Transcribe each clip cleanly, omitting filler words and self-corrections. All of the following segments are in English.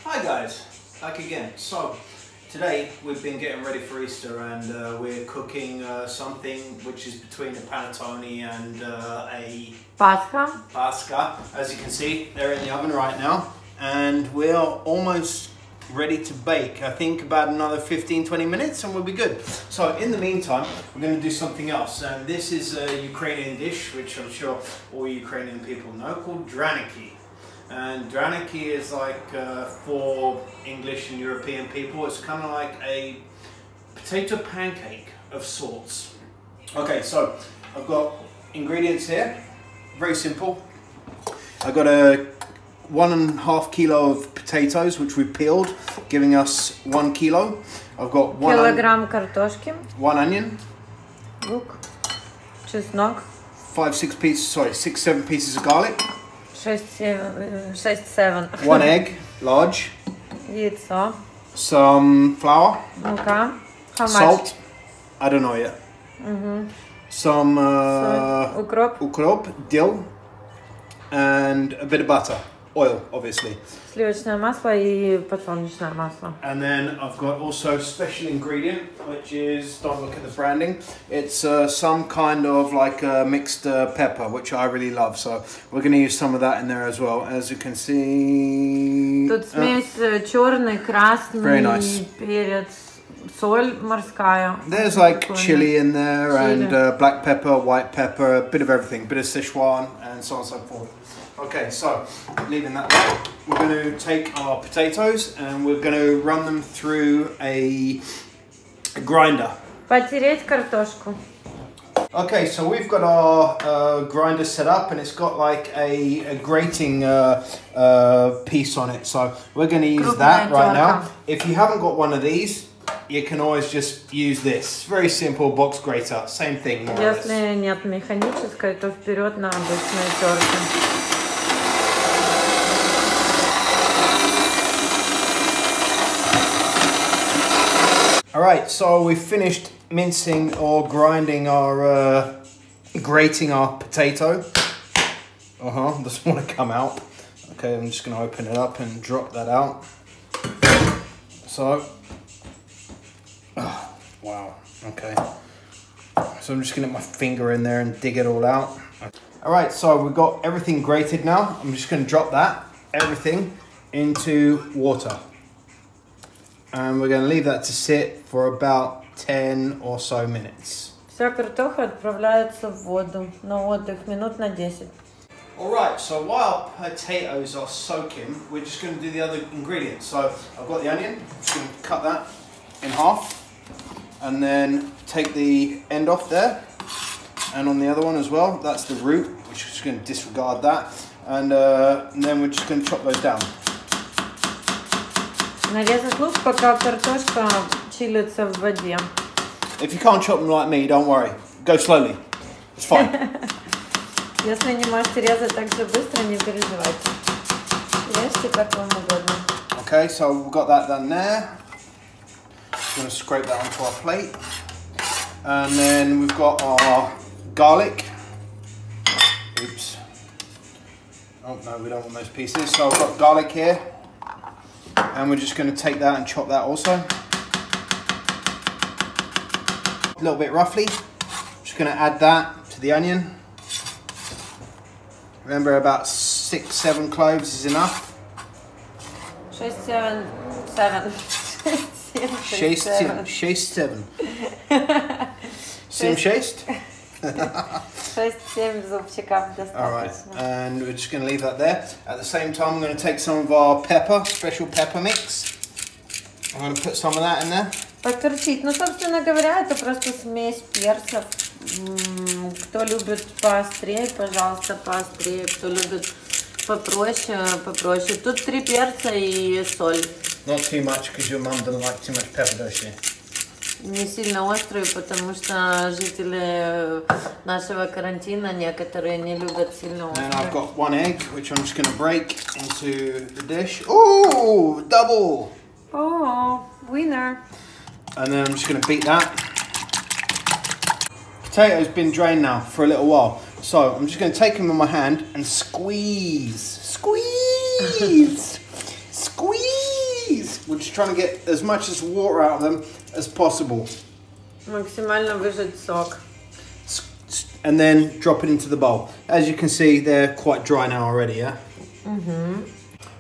Hi guys, back again. So today we've been getting ready for Easter and we're cooking something which is between a panettone and a pasca. As you can see, they're in the oven right now and we're almost ready to bake. I think about another 15-20 minutes and we'll be good. So in the meantime, we're going to do something else, and this is a Ukrainian dish which I'm sure all Ukrainian people know, called Draniki. And Draniki is like, for English and European people, it's kind of like a potato pancake of sorts. Okay, so I've got ingredients here, very simple. I've got a 1.5 kilo of potatoes which we peeled, giving us 1 kilo. I've got 1 kilogram картошки, 1 onion, лук, чеснок, 6-7 pieces of garlic, 6-7 1 egg, large, яйцо, some flour, мука, how much? salt, I don't know yet, some укроп, dill, and a bit of butter, oil obviously. Сливочное масло и подсолнечное масло. And then I've got also special ingredient, which is, don't look at the branding, it's some kind of like a mixed pepper, which I really love, so we're going to use some of that in there as well. As you can see, Тут смесь черный, красный, very nice. Перец, соль морская. There's like chili in there and black pepper, white pepper, a bit of everything, a bit of Sichuan and so on and so forth. Okay, so leaving that there, we're going to take our potatoes and we're going to run them through a grinder. Потереть картошку. Okay, so we've got our grinder set up and it's got like a grating piece on it. So we're going to use that right now. If you haven't got one of these, you can always just use this. Very simple box grater, same thing more or less. Если нет механической, то вперед на обычной терке. Alright, so we've finished mincing or grinding our, grating our potato. Doesn't want to come out. Okay, I'm just going to open it up and drop that out. So, wow, okay. So I'm just going to get my finger in there and dig it all out. Alright, so we've got everything grated now. I'm just going to drop that, everything, into water. And we're going to leave that to sit for about 10 or so minutes. Вся картоха отправляется в воду на отдых минут на 10. Alright, so while potatoes are soaking, we're just going to do the other ingredients. So I've got the onion, I'm just going to cut that in half and then take the end off there, and on the other one as well, that's the root, which is just going to disregard that, and then we're just going to chop those down. Нарезать лук, пока картошка чилится в воде. If you can't chop them like me, don't worry. Go slowly. It's fine. Если не можете резать так же быстро, не переживайте. Режьте как вам угодно. Okay, so we've got that done there. Just going to scrape that onto our plate. And then we've got our garlic. Oops. Oh no, we don't want those pieces. So I've got garlic here. And we're just going to take that and chop that also. A little bit roughly. Just going to add that to the onion. Remember, about 6-7 cloves is enough. 6-7. 6-7. Sim 6? 6-7 зубчиков достаточно. Alright, and we're just going to leave that there. At the same time, I'm going to take some of our pepper, special pepper mix. I'm going to put some of that in there. Подперчить. Ну, собственно говоря, это просто смесь перцев. Кто любит поострее, пожалуйста, поострее. Кто любит попроще, попроще. Тут 3 перца и соль. Not too much, because your mum doesn't like too much pepper, does she? Не сильно острые, потому что жители нашего карантина некоторые не любят сильно острые. And I've got 1 egg, which I'm just going to break into the dish. Ooh, double! Oh, winner! And then I'm just going to beat that. Potato's been drained now for a little while, so I'm just going to take them in my hand and squeeze, squeeze, squeeze. We're just trying to get as much as water out of them as possible. Максимально выжать сок. And then drop it into the bowl. As you can see, they're quite dry now already, yeah?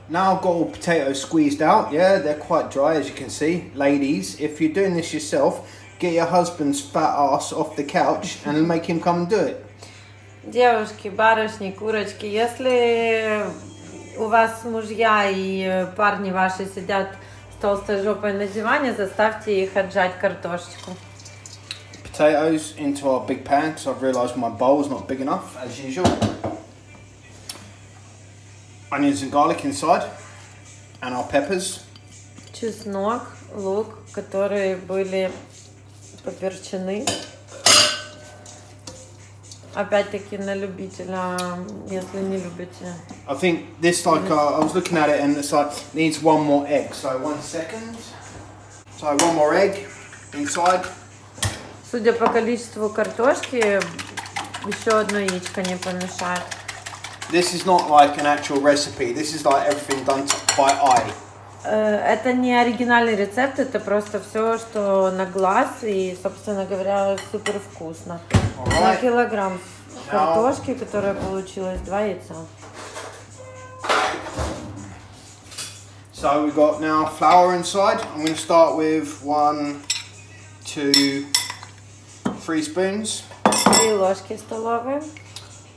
Now I've got all potatoes squeezed out, yeah? They're quite dry, as you can see. Ladies, if you're doing this yourself, get your husband's fat ass off the couch and make him come and do it. Девушки, барышни, курочки, если у вас мужья и парни ваши сидят с толстой жопой на диване, заставьте их отжать картошечку. Potatoes into our big pan, because I've realised my bowl's not big enough, as usual. Onions and garlic inside, and our peppers. Чеснок, лук, которые были поперчены. Опять-таки на любителя, если не любите. I think this, like, I was looking at it and it's like, needs one more egg. So 1 second. So 1 more egg inside. Судя по количеству картошки, еще одно яичко не помешает. This is not like an actual recipe. This is like everything done by eye. Это не оригинальный рецепт, это просто все, что на глаз и, собственно говоря, супер вкусно. На килограмм картошки, которая получилась, 2 яйца. So we've got now flour inside. I'm going to start with 1, 2, 3 spoons. 3 ложки столовые.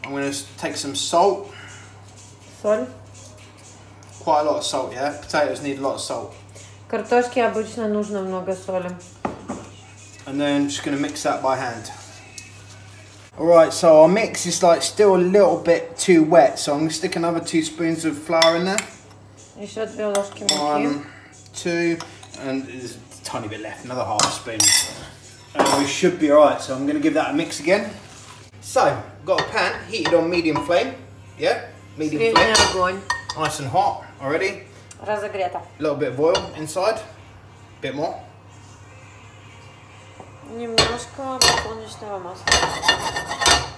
I'm going to take some salt. Соль. Quite a lot of salt, yeah? Potatoes need a lot of salt. Картошке обычно нужно много соли. And then just going to mix that by hand. Alright, so our mix is like still a little bit too wet, so I'm going to stick another 2 spoons of flour in there. Еще 2 ложки муки. 1, 2, and there's a tiny bit left, another half spoon. And we should be alright, so I'm going to give that a mix again. So, I've got a pan heated on medium flame. Yeah? Medium flame. Огонь. Nice and hot already. Разогрето. A little bit of oil inside. A bit more. Немножко подсолнечного масла.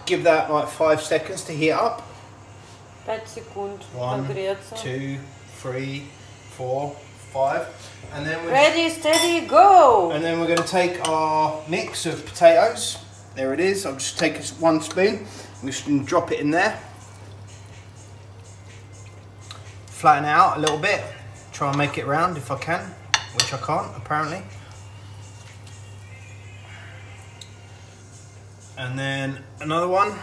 Give that like 5 seconds to heat up. 5 секунд 1, нагреться. 2, 3, 4, 5. And then we're Ready, steady, go! And then we're going to take our mix of potatoes. There it is. I'll just take 1 spoon. I'm just going to drop it in there. Flatten it out a little bit. Try and make it round if I can, which I can't apparently. And then another one.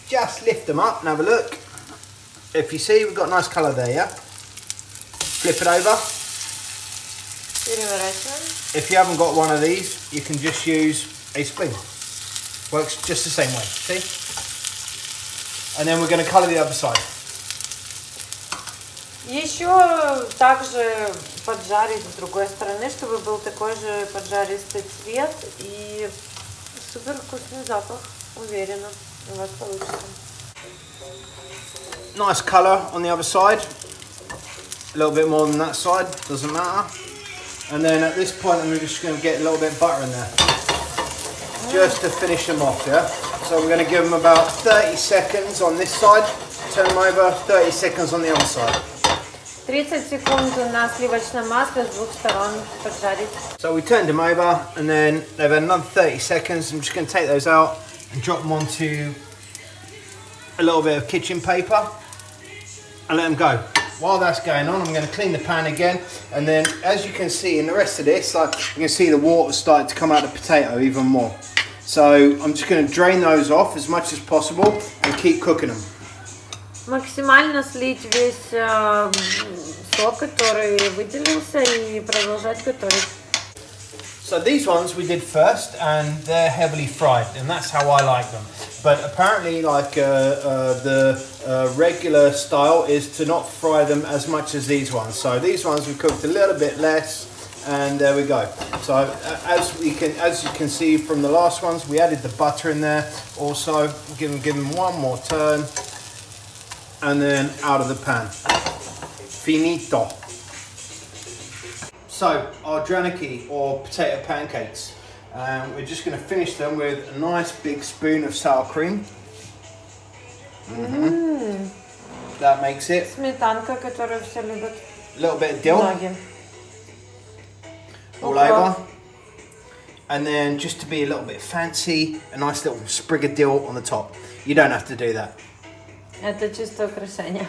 Just lift them up and have a look. If you see, we've got a nice colour there, yeah? Flip it over. If you haven't got one of these, you can just use a spoon. Works just the same way, see? And then we're going to colour the other side. Еще также поджарить с другой стороны, чтобы был такой же поджаристый цвет и супер вкусный запах. Уверена, у вас получится. Nice colour on the other side. A little bit more than that side, doesn't matter. And then at this point, I'm just going to get a little bit of butter in there. Just to finish them off, yeah? So we're going to give them about 30 seconds on this side. Turn them over, 30 seconds on the other side. 30 секунд на сливочном масле с двух сторон поджарить. So we turned them over and then they've had another 30 seconds. I'm just going to take those out and drop them onto a little bit of kitchen paper and let them go. While that's going on, I'm going to clean the pan again, and then as you can see in the rest of this, like, you can see the water starting to come out of the potato even more. So I'm just going to drain those off as much as possible and keep cooking them. Максимально слить весь сок, который выделился, и продолжать готовить. So these ones we did first, and they're heavily fried, and that's how I like them. But apparently, like the regular style is to not fry them as much as these ones. So these ones we cooked a little bit less, and there we go. So as you can see from the last ones, we added the butter in there. Also, give them one more turn, and then out of the pan. Finito. So our Draniki, or potato pancakes, we're just going to finish them with a nice big spoon of sour cream. that makes it. Сметанка, которую все любят. A little bit of dill. Ноги. All over. And then just to be a little bit fancy, a nice little sprig of dill on the top. You don't have to do that. Это чисто украшение.